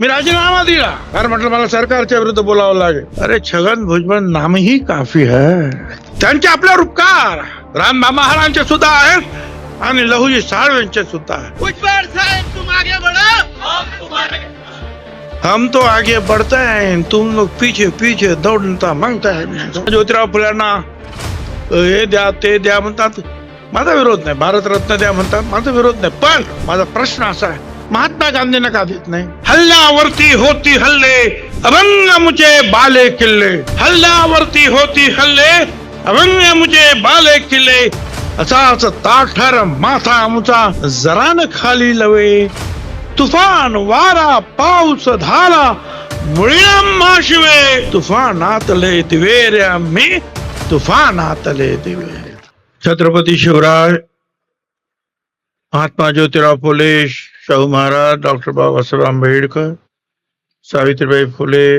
मी राजीनामा दिला कारण म्हटलं मला सरकारच्या विरुद्ध बोलावं लागेल. अरे छगन भुजबळ नामही काफी है. त्यांचे आपल्यावर उपकार राम महाराजांचे सुद्धा आहेत आणि लहुजी साळवेंचे सुद्धा आहेत. भुजबळ साहेब तुम आगे बढ़ो, हम तो आगे बढ़ते हैं, तुम लोग पीछे पीछे दौड़ता मागता है. ज्योतिराव फुल्यांना हे द्या ते द्या म्हणतात, माझा विरोध नाही. भारतरत्न द्या म्हणतात, माझा विरोध नाही. पण माझा प्रश्न असा आहे, महात्मा गांधींना का देत नाही? हल्ल्यावरती होती हल्ले, अभंग मुझे बाले किल्ले. हल्ल्यावरती होती हल्ले, अभंग मुझे बाले किल्ले. असाच ताठर माथा आमचा जरा न खाली लवे. तुफान वारा पाऊस धारा मुळीला माशिवे. तुफानातले दिवेऱ्या मी तुफानातले दिवे. छत्रपती शिवराय, महात्मा ज्योतिराव फुले, शाहू महाराज, डॉक्टर बाबासाहेब आंबेडकर, सावित्रीबाई फुले,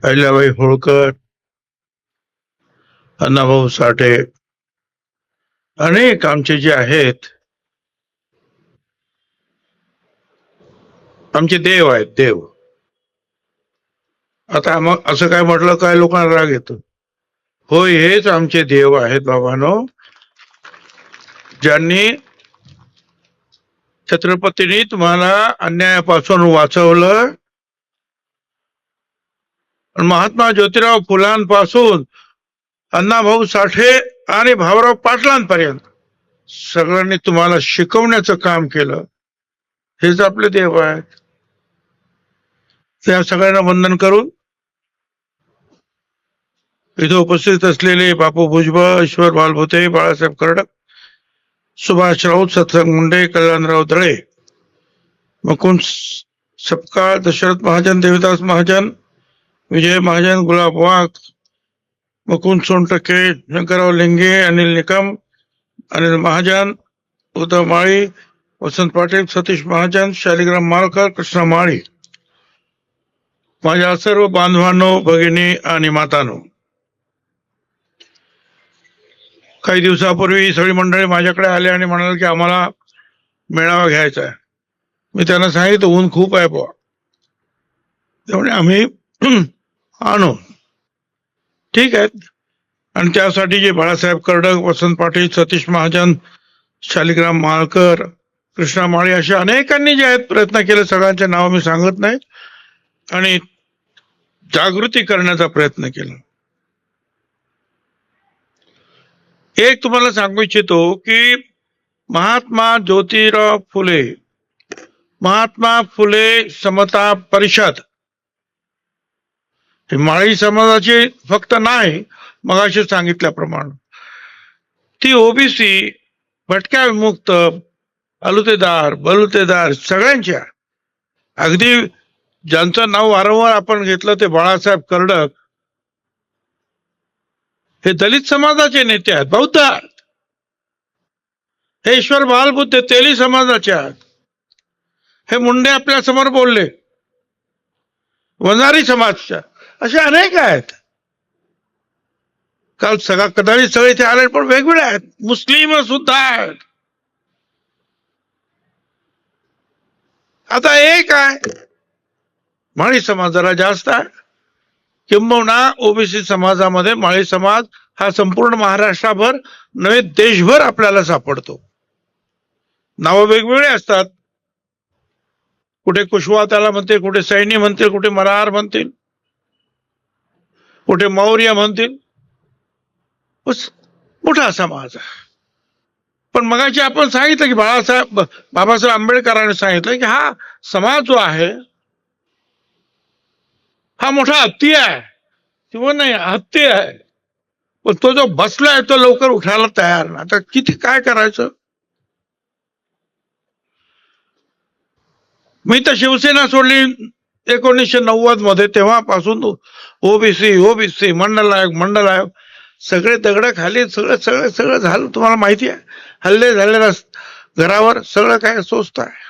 अहिल्याबाई होळकर, अण्णाभाऊ साठे, अनेक आमचे जे आहेत, आमचे देव आहेत. देव. आता मग असं काय म्हटलं काय लोकांना राग येतो. होय, हेच आमचे देव आहेत बाबांनो, ज्यांनी छत्रपतींनी तुम्हाला अन्यायापासून वाचवलं. महात्मा ज्योतिराव फुलांपासून अण्णाभाऊ साठे आणि भाऊराव पाटलांपर्यंत सगळ्यांनी तुम्हाला शिकवण्याचं काम केलं. हेच आपले देव आहेत. त्या सगळ्यांना वंदन करून इथे उपस्थित असलेले बापू भुजबळ, ईश्वर बालभोते, बाळासाहेब कर्डक, सुभाष राऊत, सत्संग मुंडे, कल्याणराव दळे, मुकुंद सपकाळ, दशरथ महाजन, देवदास महाजन, विजय महाजन, गुलाब वाघ, मुकुंद सोनटके, शंकरराव लिंगे, अनिल निकम, अनिल महाजन, उद्धव माळी, वसंत पाटील, सतीश महाजन, शालिग्राम माळकर, कृष्णा माळी, माझ्या सर्व बांधवांनो, भगिनी आणि मातांनो, काही दिवसापूर्वी सगळी मंडळी माझ्याकडे आले आणि म्हणाले की आम्हाला मेळावा घ्यायचा आहे. मी त्यांना सांगितलं ऊन खूप आहे बुवा, त्यामुळे आम्ही आणू. ठीक आहे. आणि त्यासाठी जे बाळासाहेब कर्डक, वसंत पाटील, सतीश महाजन, शालिग्राम माळकर, कृष्णा माळी अशा अनेकांनी जे आहेत प्रयत्न केले, सगळ्यांचे नाव मी सांगत नाही, आणि जागृती करण्याचा प्रयत्न केला. एक तुम्हाला सांगू इच्छितो की महात्मा ज्योतिराव फुले, महात्मा फुले समता परिषद ही माळी समाजाची फक्त नाही, मगाशी सांगितल्याप्रमाणे ती ओबीसी, भटक्या विमुक्त, अलुतेदार, बलुतेदार सगळ्यांच्या, अगदी ज्यांचं नाव वारंवार आपण घेतलं ते बाळासाहेब कर्डक, हे दलित समाजाचे नेते आहेत, बौद्ध आहेत. हे ईश्वर बालबुद्धे तेली समाजाचे आहेत. हे मुंडे आपल्या समोर बोलले, वंजारी समाजच्या, असे अनेक आहेत. काल सगळा कदाचित सगळे इथे आले, पण वेगवेगळे आहेत. मुस्लिम सुद्धा आहेत. आता एक आहे माळी समाज जरा जास्त आहे, किंबहुना ओबीसी समाजामध्ये माळी समाज हा संपूर्ण महाराष्ट्राभर नव्हे देशभर आपल्याला सापडतो. नावं वेगवेगळे असतात. कुठे कुशवा त्याला म्हणते, कुठे सैनी म्हणतील, कुठे मल्हार म्हणतील, कुठे मौर्य म्हणतील. मोठा समाज आहे. पण मगाशी आपण सांगितलं की बाबासाहेब आंबेडकरांनी सांगितलं की हा समाज जो आहे हा मोठा हत्ती आहे, किंवा नाही हत्ती आहे, पण तो जो बसलाय तो लवकर उठायला तयार नाही. आता किती काय करायचं. मी तर शिवसेना सोडली 1990 मध्ये, तेव्हापासून ओबीसी ओबीसी मंडल आयोग सगळे दगड खाली, सगळं सगळं सगळं झालं. तुम्हाला माहिती आहे, हल्ले झाले घरावर, सगळं काय सोचत आहे.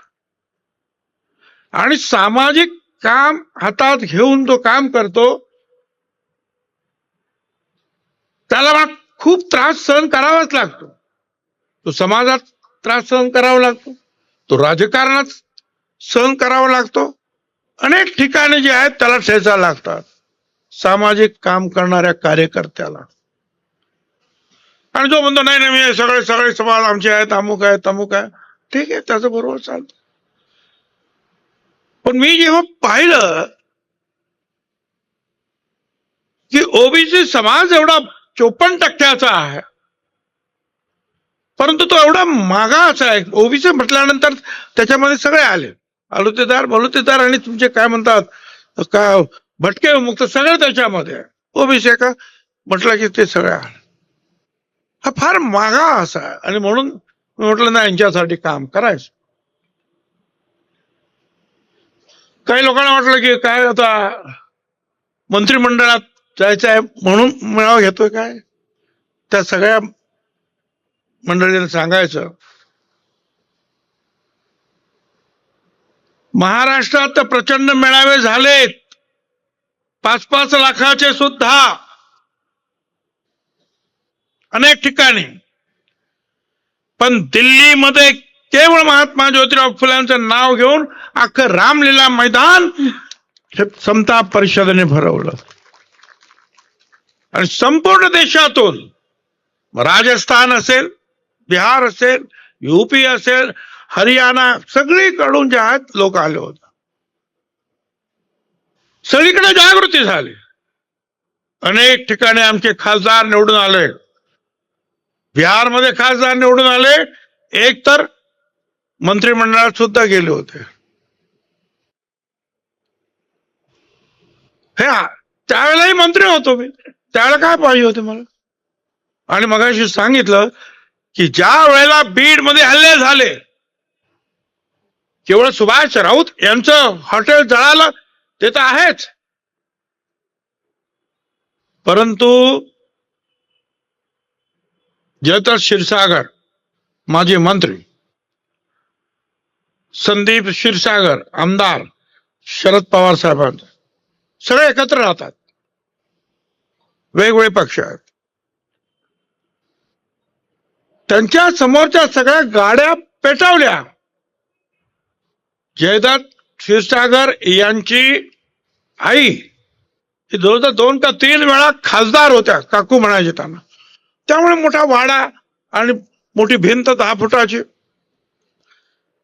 आणि सामाजिक काम हातात घेऊन तो काम करतो, त्याला मग खूप त्रास सहन करावाच लागतो. तो समाजात त्रास सहन करावा लागतो, तो राजकारणात सहन करावा लागतो. अनेक ठिकाणी जे आहेत त्याला ठेचा लागतात सामाजिक काम करणाऱ्या कार्यकर्त्याला. आणि जो म्हणतो नाही नाही मी सगळे सगळे समाज आमचे आहेत, अमुक आहे तमुक आहे, ठीक आहे, त्याचं बरोबर चालतं. पण मी जेव्हा पाहिलं की ओबीसी समाज एवढा 54% आहे, परंतु तो एवढा मागाचा आहे. ओबीसी म्हटल्यानंतर त्याच्यामध्ये सगळे आले, अलुतेदार बलुतेदार आणि तुमचे काय म्हणतात का भटके मुक्त सगळे त्याच्यामध्ये. ओबीसी का म्हटलं की ते सगळे आले. हा फार मागा असा आहे. आणि म्हणून मी म्हटलं ना यांच्यासाठी काम करायचं. काही लोकांना वाटलं की काय आता मंत्रिमंडळात जायचं आहे म्हणून मेळावा घेतोय काय. त्या सगळ्या मंडळींना सांगायचं, महाराष्ट्रात तर प्रचंड मेळावे झालेत, 5-5 लाखाचे सुद्धा अनेक ठिकाणी. पण दिल्लीमध्ये केवळ महात्मा ज्योतिराव फुल्यांचं नाव घेऊन अख्खं रामलीला मैदान समता परिषदेने भरवलं. आणि संपूर्ण देशातून राजस्थान असेल, बिहार असेल, यूपी असेल, हरियाणा, सगळीकडून जे आहेत लोक आले होते. सगळीकडे जागृती झाली. अनेक ठिकाणी आमचे खासदार निवडून आले. बिहारमध्ये खासदार निवडून आले, एक तर मंत्रिमंडळात सुद्धा गेले होते. हे त्यावेळेलाही मंत्री होतो मी, त्यावेळेला काय पाहिजे होते मला. आणि मगाशी सांगितलं की ज्या वेळेला बीड मध्ये हल्ले झाले, केवळ सुभाष राऊत यांचं हॉटेल जळालं ते तर आहेच, परंतु जयदत्त क्षीरसागर माजी मंत्री, संदीप क्षीरसागर आमदार शरद पवार साहेबांचे, सगळे एकत्र राहतात, वेगवेगळे पक्ष आहेत. त्यांच्या समोरच्या सगळ्या गाड्या पेटवल्या. जयदत्त क्षीरसागर यांची आई ही 2 का 3 वेळा खासदार होत्या, काकू म्हणायचे त्यांना. त्यामुळे मोठा वाडा आणि मोठी भिंत 10 फुटाची.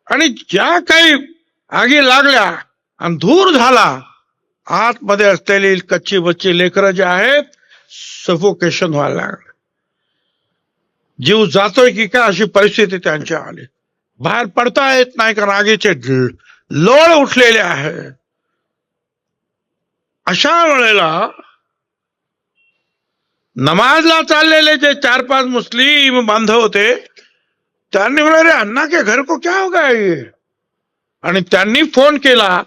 आणि ज्या काही आगी लागल्या आणि धूर झाला, आतमध्ये असलेली कच्ची बच्ची लेकरं जे आहेत सफोकेशन व्हायला लागले. जीव जातोय की काय अशी परिस्थिती त्यांची आली. बाहेर पडता येत नाही कारण आगीचे लोळ उठलेले आहे. अशा वेळेला नमाजला चाललेले जे 4-5 मुस्लिम बांधव होते, त्यांनी म्हणाले अण्णा के घर को क्या होगा ये. आणि त्यांनी फोन केला,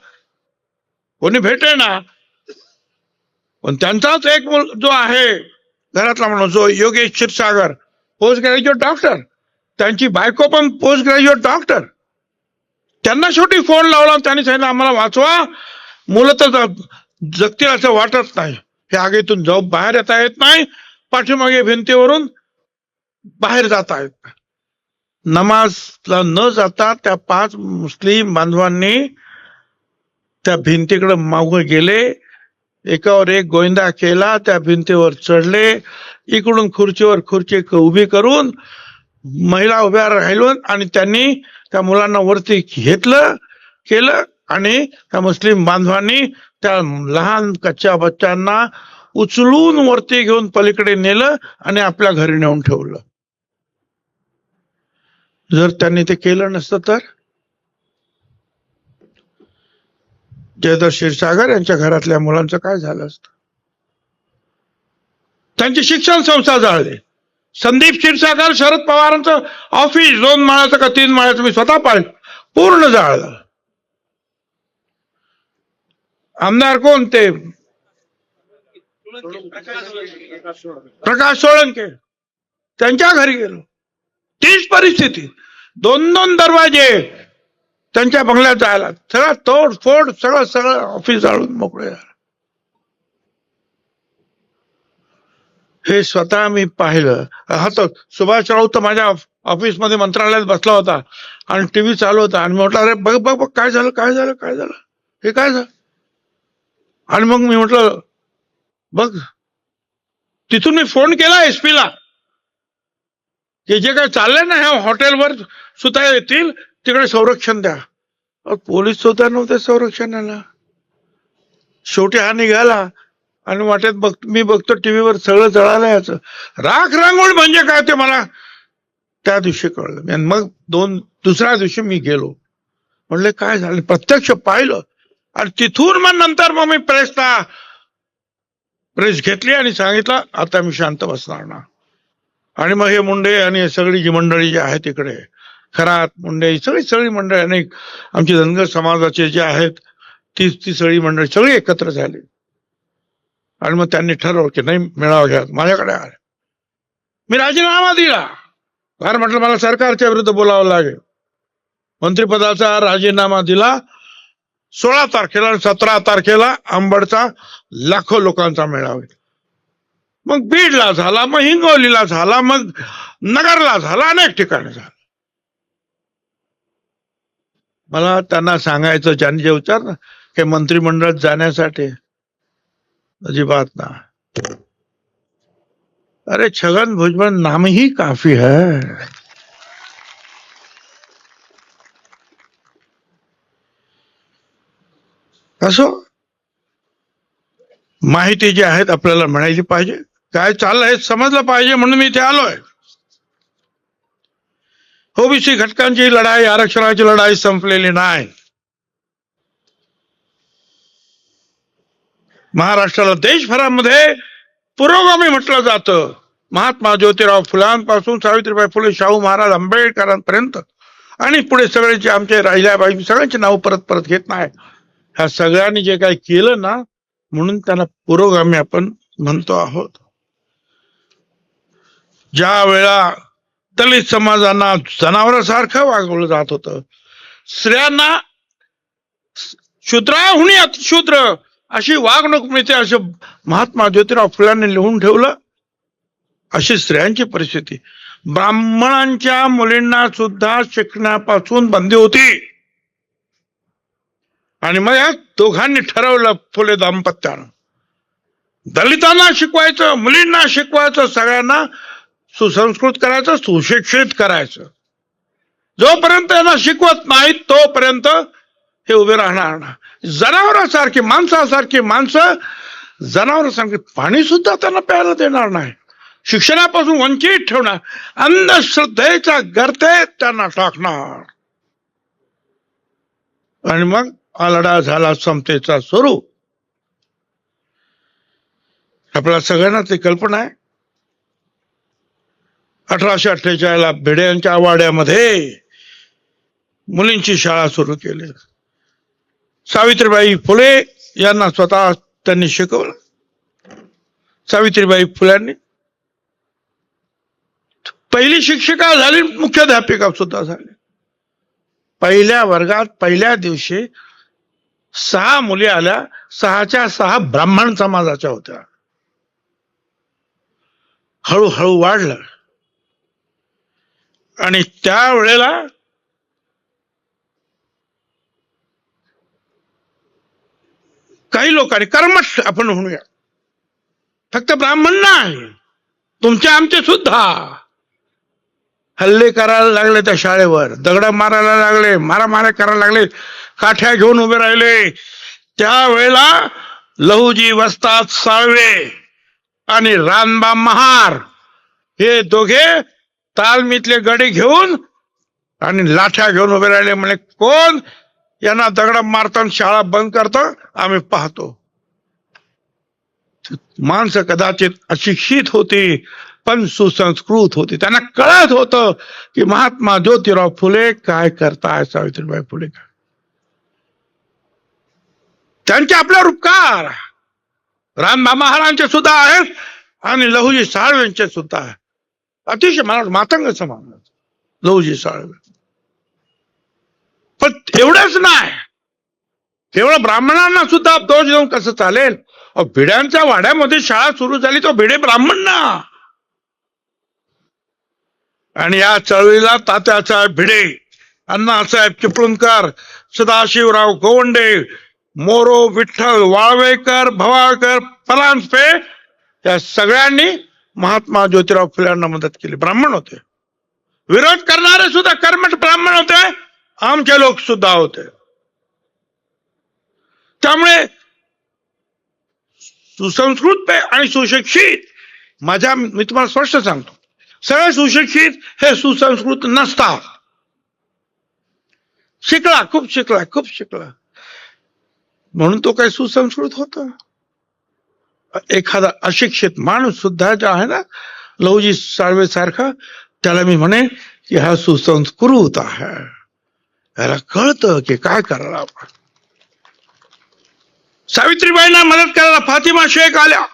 कोणी भेटे ना, पण त्यांचाच एक जो आहे घरातला म्हणून जो Yogesh Kshirsagar, post graduate doctor, त्यांची बायको पण पोस्ट ग्रॅज्युएट डॉक्टर. त्यांना शेवटी फोन लावला. त्यांनी सांगितलं आम्हाला वाचवा, मुलं तर जगतील असं वाटत नाही, हे आगीतून जाऊन बाहेर येता येत नाही, पाठीमागे भिंतीवरून बाहेर जाता येत नाही. नमाजला न जाता त्या 5 मुस्लिम बांधवांनी त्या भिंतीकडे मागे गेले, एकावर एक गोविंदा केला, त्या भिंतीवर चढले, इकडून खुर्चीवर खुर्ची उभी करून महिला उभ्या राहिलो आणि त्यांनी त्या मुलांना वरती घेतलं केलं आणि त्या मुस्लिम बांधवांनी त्या लहान कच्च्या बच्चांना उचलून वरती घेऊन पलीकडे नेलं आणि आपल्या घरी नेऊन ठेवलं. जर त्यांनी ते केलं नसतं तर जयदत्त क्षीरसागर यांच्या घरातल्या मुलांचं काय झालं असतं. त्यांची शिक्षण संस्था जाळली. संदीप क्षीरसागर शरद पवारांचं ऑफिस 2 माळ्याचं का 3 माळ्याचं मी स्वतः पाहिलं, पूर्ण जाळलं. आमदार कोण ते प्रकाश सोळंके, त्यांच्या घरी गेलो, तीच परिस्थिती. 2 दरवाजे त्यांच्या बंगल्यात जायला, सगळं तोडफोड, सगळं ऑफिस जाळून मोकळे झालं. हे स्वतः मी पाहिलं. हा तर सुभाष राऊत माझ्या ऑफिसमध्ये मंत्रालयात बसला होता आणि टीव्ही चालू होता आणि म्हटलं अरे बघ बघ बघ काय झालं काय झालं काय झालं हे काय झालं. आणि मग मी म्हटलं बघ तिथून मी फोन केला एसपीला की जे काय चाललंय ना ह्या हॉटेलवर सुद्धा येतील तिकडे संरक्षण द्या. पोलीस सुद्धा नव्हते संरक्षणाला. शेवटी हा निघाला आणि वाटेत मी बघतो टीव्हीवर सगळं जळालं याचं. राख रांगोळ म्हणजे काय ते मला त्या दिवशी कळलं. आणि मग दुसऱ्या दिवशी मी गेलो म्हणले काय झालं प्रत्यक्ष पाहिलं आणि तिथून मग नंतर मग मी प्रेस घेतली आणि सांगितलं आता मी शांत बसणार ना. आणि मग हे मुंडे आणि सगळी जी मंडळी जी आहे तिकडे खरात मुंडे सगळी मंडळी अनेक आमची धनगर समाजाचे जे आहेत ती सगळी मंडळी सगळी एकत्र झाली आणि मग त्यांनी ठरवलं की नाही मेळावा घ्या. माझ्याकडे आले मी राजीनामा दिला कारण म्हटलं मला सरकारच्या विरुद्ध बोलावं लागेल. मंत्रिपदाचा राजीनामा दिला 16 तारखेला आणि 17 तारखेला अंबडचा लाखो लोकांचा मेळावा. मग बीडला झाला मग हिंगोलीला झाला मग नगरला झाला अनेक ठिकाणी झाला. मला त्यांना सांगायचं ज्यांनी जे विचारलं की मंत्रिमंडळात जाण्यासाठी अजिबात ना. अरे छगन भुजबल नाम ही काफी है. असो माहिती जी आहेत आपल्याला मिळायची पाहिजे काय चाललंय हे समजलं पाहिजे म्हणून मी इथे आलोय. ओबीसी घटकांची लढाई आरक्षणाची लढाई संपलेली नाही. महाराष्ट्राला देशभरामध्ये पुरोगामी म्हटलं जातं. महात्मा ज्योतिराव फुलांपासून सावित्रीबाई फुले शाहू महाराज आंबेडकरांपर्यंत आणि पुढे सगळे जे आमचे राहिल्याबाई सगळ्यांची नाव परत घेत नाही. ह्या सगळ्यांनी जे काही केलं ना म्हणून त्यांना पुरोगामी आपण म्हणतो आहोत. ज्या वेळा दलित समाजांना जनावरासारखं वागवलं जात होतं स्त्रियांना शूद्राहुनी अतिशूद्र अशी वागणूक मिळते असं महात्मा ज्योतिराव फुल्यांनी लिहून ठेवलं. अशी स्त्रियांची परिस्थिती. ब्राह्मणांच्या मुलींना सुद्धा शिकण्यापासून बंदी होती आणि मग या दोघांनी ठरवलं फुले दाम्पत्यानं दलितांना शिकवायचं मुलींना शिकवायचं सगळ्यांना सुसंस्कृत करायचं सुशिक्षित करायचं. जोपर्यंत यांना शिकवत नाहीत तोपर्यंत हे उभे राहणार ना. जनावरांसारखी माणसासारखी माणसं जनावरांसारखी पाणी सुद्धा त्यांना प्यायला देणार नाही. शिक्षणापासून वंचित ठेवणार. अंधश्रद्धेच्या गर्तेत त्यांना टाकणार आणि मग हा लढा झाला समतेचा सुरू. आपल्याला सगळ्यांना ती कल्पना आहे. 1848 भिडे यांच्या आवाड्यामध्ये मुलींची शाळा सुरू केली. सावित्रीबाई फुले यांना स्वतः त्यांनी शिकवलं. सावित्रीबाई फुल्यांनी पहिली शिक्षिका झाली मुख्याध्यापिका सुद्धा झाली. पहिल्या वर्गात पहिल्या दिवशी 6 मुली आल्या. 6च्या 6 ब्राह्मण समाजाच्या होत्या. हळूहळू वाढलं आणि त्यावेळेला काही लोकांनी कर्मठ आपण म्हणूया फक्त ब्राह्मण नाही तुमचे आमचे सुद्धा हल्ले करायला लागले. त्या शाळेवर दगड मारायला लागले. मारामाऱ्या करायला लागले. काठ्या घेऊन उभे राहिले. त्यावेळेला लहुजी वस्ताद साळवे आणि रानबा महार हे दोघे तालमीतले गडे घेऊन आणि लाठ्या घेऊन उभे राहिले. म्हणजे कोण यांना दगड मारताना शाळा बंद करतं आम्ही पाहतो. माणसं कदाचित अशिक्षित होती पण सुसंस्कृत होती. त्यांना कळत होतं की महात्मा ज्योतिराव फुले काय करताय. सावित्रीबाई फुले काय त्यांचे आपल्यावर उपकार रामबा महाराजांचे सुद्धा आहेत आणि लहुजी साळवेंचे सुद्धा आहेत. अतिशय मला मातंग समान लहुजी साळवे. पण एवढंच नाही केवळ ब्राह्मणांना सुद्धा दोष देऊन कसं चालेल. भिड्यांच्या वाड्यामध्ये शाळा सुरू झाली तो भिडे ब्राह्मण ना. आणि या चळवळीला तात्यासाहेब भिडे, अण्णासाहेब चिपळूणकर, सदाशिवराव गोवंडे, मोरो विठ्ठल वाळवेकर, भवाळकर, परांजपे या सगळ्यांनी महात्मा ज्योतिराव फुल्यांना मदत केली. ब्राह्मण होते. विरोध करणारे सुद्धा कर्मठ ब्राह्मण होते. आमचे लोक सुद्धा होते. त्यामुळे सुसंस्कृत आणि सुशिक्षित, मी तुम्हाला स्पष्ट सांगतो, सगळे सुशिक्षित हे सुसंस्कृत नसतात. शिकला, खूप शिकला म्हणून तो काही सुसंस्कृत होता. एखादा अशिक्षित माणूस सुद्धा जो आहे ना, लहुजी साळवे सारखा, त्याला मी म्हणे की हा सुसंस्कृत आहे, याला कळतं की काय करायला आपण. सावित्रीबाईंना मदत करायला फातिमा शेख आल्या,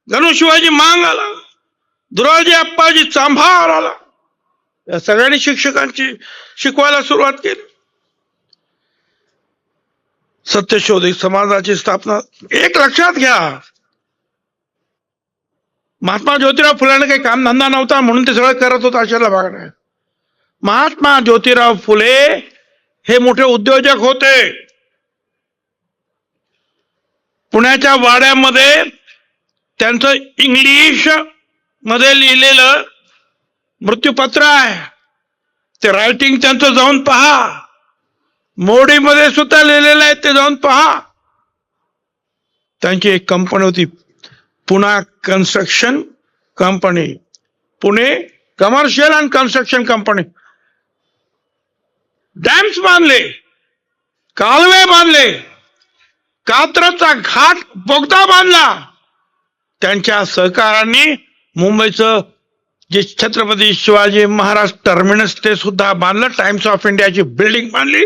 गणू शिवाजी मांग आला, दुराजी अप्पाजी चांभार आला. या सगळ्यांनी शिक्षकांची शिकवायला सुरुवात केली. सत्यशोधक समाजाची स्थापना. एक लक्षात घ्या, महात्मा ज्योतिराव फुलेंना काही कामधंदा नव्हता म्हणून ते सगळं करत होता अशाला भाग नाही. महात्मा ज्योतिराव फुले हे मोठे उद्योजक होते. पुण्याच्या वाड्यामध्ये त्यांचं इंग्लिश मध्ये लिहिलेलं मृत्यूपत्र आहे. ते रायटिंग त्यांचं जाऊन पहा. मोडीमध्ये सुद्धा लिहिलेलं आहे, ते जाऊन पहा. त्यांची एक कंपनी होती, Poona construction company, Pune commercial and construction company. Dams बांधले, कालवे बांधले, कात्रजचा घाट बोगदा बांधला. त्यांच्या सहकारांनी मुंबईचं जे छत्रपती शिवाजी महाराज टर्मिनस ते सुद्धा बांधलं. टाइम्स ऑफ इंडियाची बिल्डिंग बांधली,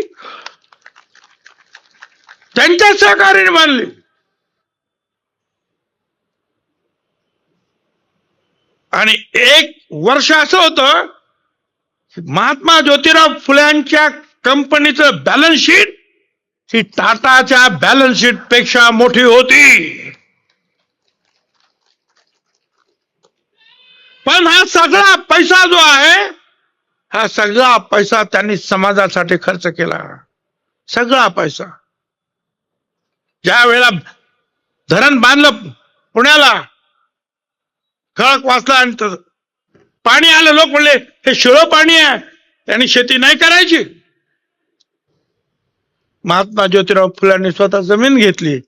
त्यांच्या सहकार्याने बांधली. आणि एक वर्ष असं होतं, महात्मा ज्योतिराव फुल्यांच्या कंपनीचं बॅलन्स शीट ही टाटाच्या बॅलन्स शीट पेक्षा मोठी होती. पण हा सगळा पैसा जो आहे, हा सगळा पैसा त्यांनी समाजासाठी खर्च केला. सगळा पैसा. ज्या वेळेला धरण बांधलं पुण्याला, खळक वाचला आणि पाणी आलं, लोक म्हणले हे शिळं पाणी आहे, त्यांनी शेती नाही करायची. महात्मा ज्योतिराव फुल्यांनी स्वतः जमीन घेतली,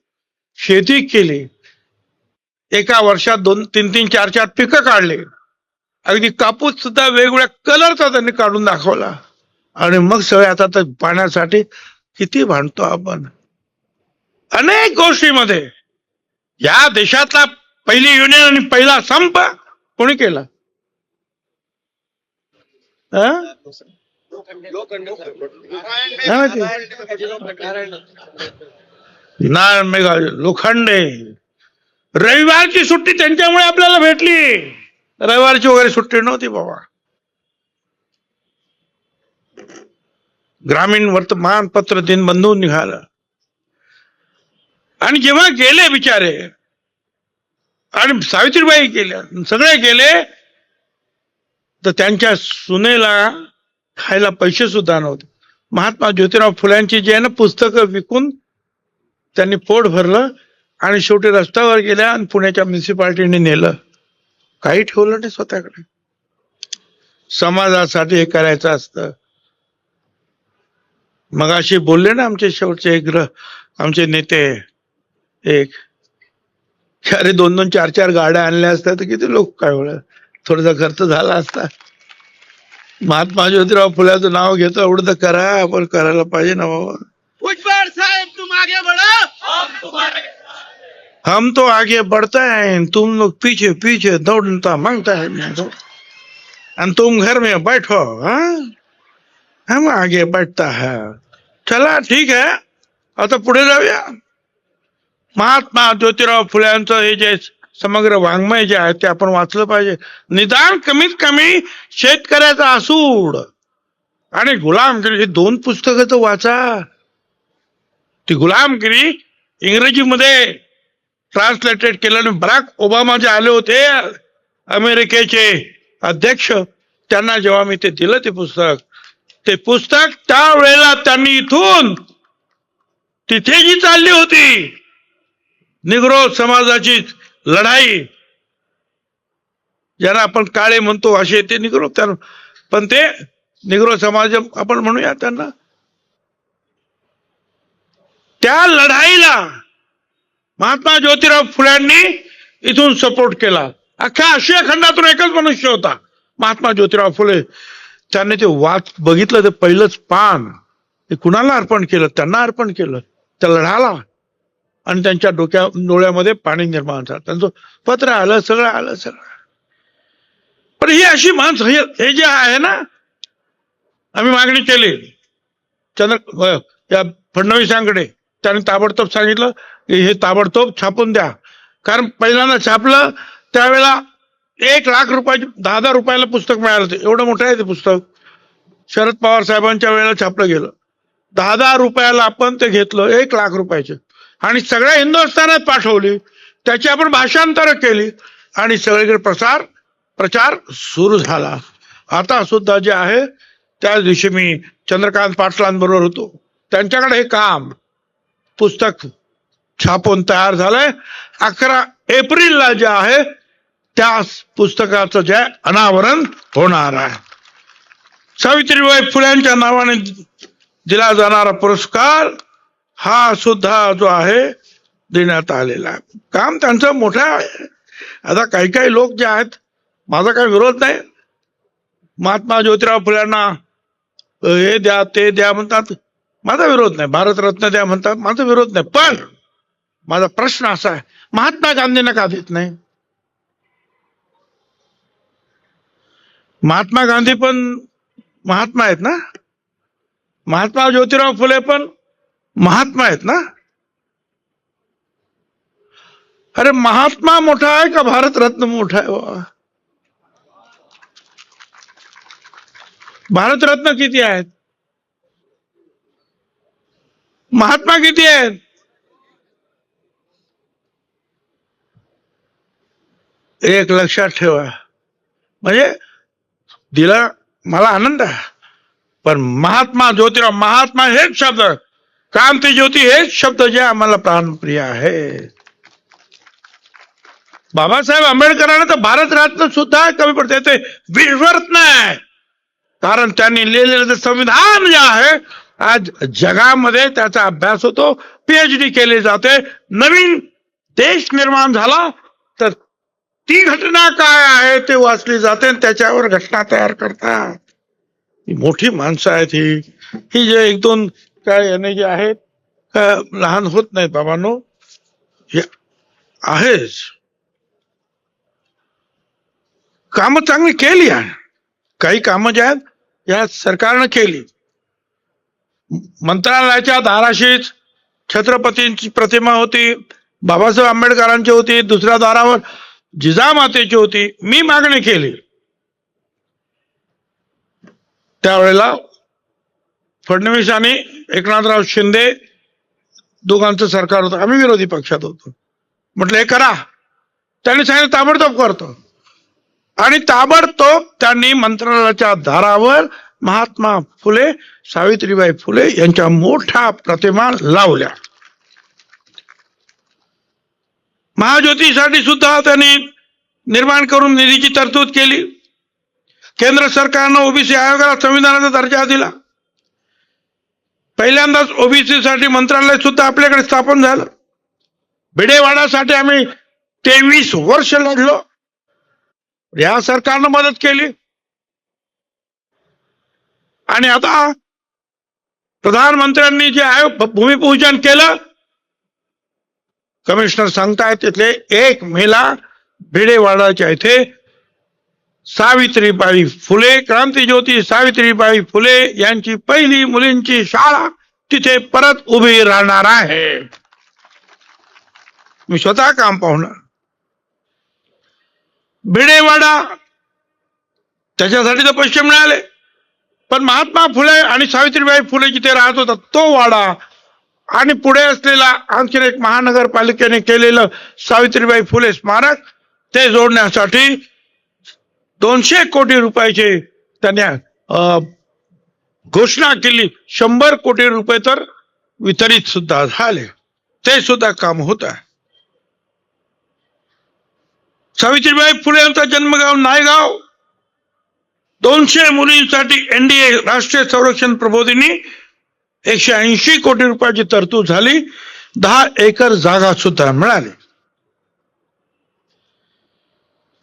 शेती केली. एका वर्षात 2-3 4 पिकं काढले. अगदी कापूस सुद्धा वेगवेगळ्या कलरचा त्यांनी काढून दाखवला. आणि मग सगळे आता तर पाण्यासाठी किती भांडतो आपण. अनेक गोष्टीमध्ये या देशातला पहिली युनियन आणि पहिला संप कोणी केला? नारायण मेघाले, लोखंडे. रविवारची सुट्टी त्यांच्यामुळे आपल्याला भेटली. रविवारची वगैरे सुट्टी नव्हती बाबा. ग्रामीण वर्तमानपत्र दिनबंधू निघालं. आणि जेव्हा गेले बिचारे, आणि सावित्रीबाई गेल्या, सगळे गेले, तर त्यांच्या सुनेला खायला पैसे सुद्धा नव्हते. महात्मा ज्योतिराव फुल्यांची जी आहे ना पुस्तकं विकून त्यांनी पोट भरलं. आणि शेवटी रस्त्यावर गेल्या आणि पुण्याच्या म्युन्सिपाल्टीने नेलं. काही ठेवलं नाही स्वतःकडे. समाजासाठी हे करायचं असतं. मगाशी बोलले ना आमचे शेवटचे आमचे नेते, एक अरे 2-2, 4-4 गाड्या आणल्या असत्या तर किती लोक काय होणार, थोडासा खर्च झाला असता. महात्मा ज्योतिराव फुल्याचं नाव घेतो, एवढं तर करा, आपण करायला पाहिजे ना बाबा. भुजबळ साहेब तुम आगे बढ़ो, हम तुम्हारे हम तो आगे बढ़ते हैं, तुम लोग पीछे पीछे दौड़ता मांगता है, और तुम घर में बैठो. हम आगे बढ़ता है. चला ठीक आहे, आता पुढे जाऊया. महात्मा ज्योतिराव फुल्यांचं हे जे समग्र वाङ्मय जे आहे ते आपण वाचलं पाहिजे. निदान कमीत कमी शेतकऱ्याचा असूड आणि गुलामगिरी ही 2 पुस्तकं तर वाचा. ती गुलामगिरी इंग्रजीमध्ये ट्रान्सलेटेड केलं आणि बराक ओबामा जे आले होते अमेरिकेचे अध्यक्ष, त्यांना जेव्हा मी ते दिलं ते पुस्तक त्यावेळेला त्यांनी इथून तिथे जी चालली होती निग्रो समाजाची लढाई, ज्याला आपण काळे म्हणतो असे ते निग्रो, पण ते निग्रो समाज आपण म्हणूया त्यांना, त्या लढाईला महात्मा ज्योतिराव फुल्यांनी इथून सपोर्ट केला. अख्ख्या आशिया खंडातून एकच मनुष्य होता, महात्मा ज्योतिराव फुले. त्यांनी ते बघितलं, ते पहिलंच पान ते कुणाला अर्पण केलं? त्यांना अर्पण केलं, त्या लढाला. आणि त्यांच्या डोळ्यामध्ये पाणी निर्माण झालं, त्यांचं पत्र आलं, सगळं आलं. पण ही अशी माणसं, हे जे आहे ना, आम्ही मागणी केली या फडणवीसांकडे, त्यांनी ताबडतोब सांगितलं की हे ताबडतोब छापून द्या. कारण पहिल्यांदा छापलं त्यावेळेला 1,00,000 रुपयाची 10,000 रुपयाला पुस्तक मिळालं. ते एवढं मोठं आहे ते पुस्तक. शरद पवार साहेबांच्या वेळेला छापलं गेलं. 10,000 रुपयाला आपण ते घेतलं, 1,00,000 रुपयाचे, आणि सगळ्या हिंदुस्थानात पाठवली. त्याची आपण भाषांतर केली आणि सगळीकडे प्रचार सुरू झाला. आता सुद्धा जे आहे, त्या दिवशी मी चंद्रकांत पाटलांबरोबर होतो, त्यांच्याकडे हे काम पुस्तक छापून तयार झालंय. 11 एप्रिलला जे आहे त्या पुस्तकाचं जे अनावरण होणार आहे. सावित्रीबाई फुल्यांच्या नावाने दिला जाणारा पुरस्कार हा सुद्धा जो आहे देण्यात आलेला आहे. काम त्यांचं मोठं आहे. आता काही लोक जे आहेत, माझा काही विरोध नाही, महात्मा ज्योतिराव फुल्यांना हे द्या ते द्या म्हणतात, माझा विरोध नाही. भारतरत्न द्या म्हणतात, माझा विरोध नाही. पण माझा प्रश्न असा आहे, महात्मा गांधींना का देत नाही? महात्मा गांधी पण महात्मा आहेत ना, महात्मा ज्योतिराव फुले पण महात्मा आहेत ना. अरे महात्मा मोठा आहे का भारतरत्न मोठा आहे? भारतरत्न किती आहेत? महात्मा किती आहेत? एक लक्षात ठेवा. म्हणजे दिला मला आनंद आहे, पण महात्मा ज्योतिराव, महात्मा हेच शब्द, क्रांती ज्योती हेच शब्द जे आम्हाला प्राणप्रिय आहे. बाबासाहेब आंबेडकरांना तर भारतरत्न सुद्धा कमी पडते, ते विश्वरत्न आहे. कारण त्यांनी लिहिलेलं संविधान जे आहे, आज जगामध्ये त्याचा अभ्यास होतो, PhD केली जाते. नवीन देश निर्माण झाला तर ती घटना काय आहे ते वाचली जाते आणि त्याच्यावर घटना तयार करतात. ही मोठी माणसं आहेत. ही जे 1-2 काय याने जे आहेत लहान होत नाहीत बाबांनो, हे आहेच. कामं चांगली केली आहे. काही कामं जे आहेत या सरकारनं केली. मंत्रालयाच्या दाराशीच छत्रपतींची प्रतिमा होती, बाबासाहेब आंबेडकरांची होती, दुसऱ्या दारावर जिजामातेची होती. मी मागणी केली त्यावेळेला. फडणवीस आणि एकनाथराव शिंदे दोघांचं सरकार होतं, आम्ही विरोधी पक्षात होतो. म्हटलं हे करा, त्यांनी सांगितलं ताबडतोब करतो. आणि ताबडतोब त्यांनी मंत्रालयाच्या दारावर महात्मा फुले, सावित्रीबाई फुले यांच्या मोठ्या प्रतिमा लावल्या. महाज्योतीसाठी सुद्धा त्यांनी निर्माण करून निधीची तरतूद केली. केंद्र सरकारनं ओबीसी आयोगाला संविधानाचा दर्जा दिला. पहिल्यांदाच ओबीसी साठी मंत्रालय सुद्धा आपल्याकडे स्थापन झालं. भिडेवाडासाठी आम्ही 23 वर्ष लढलो, या सरकारनं मदत केली. आणि आता प्रधानमंत्र्यांनी जे आहे भूमिपूजन केलं. कमिशनर सांगतायत तिथले 1 मेला भिडेवाडाच्या इथे सावित्रीबाई फुले, क्रांतीज्योती सावित्रीबाई फुले यांची पहिली मुलींची शाळा तिथे परत उभी राहणार आहे. मी स्वतः काम पाहणार. भिडेवाडा त्याच्यासाठी तर पैसे मिळाले, पण महात्मा फुले आणि सावित्रीबाई फुले जिथे राहत होता तो वाडा आणि पुढे असलेला आणखीन एक महानगरपालिकेने केलेलं सावित्रीबाई फुले स्मारक ते जोडण्यासाठी 200 कोटी रुपयाचे त्यांनी घोषणा केली. 100 कोटी रुपये तर वितरित सुद्धा झाले. ते सुद्धा काम होत आहे. सावित्रीबाई फुले यांचा जन्मगाव नायगाव. 200 मुलींसाठी एनडीए राष्ट्रीय संरक्षण प्रबोधिनी 180 कोटी रुपयाची तरतूद झाली. 10 एकर जागा सुद्धा मिळाली.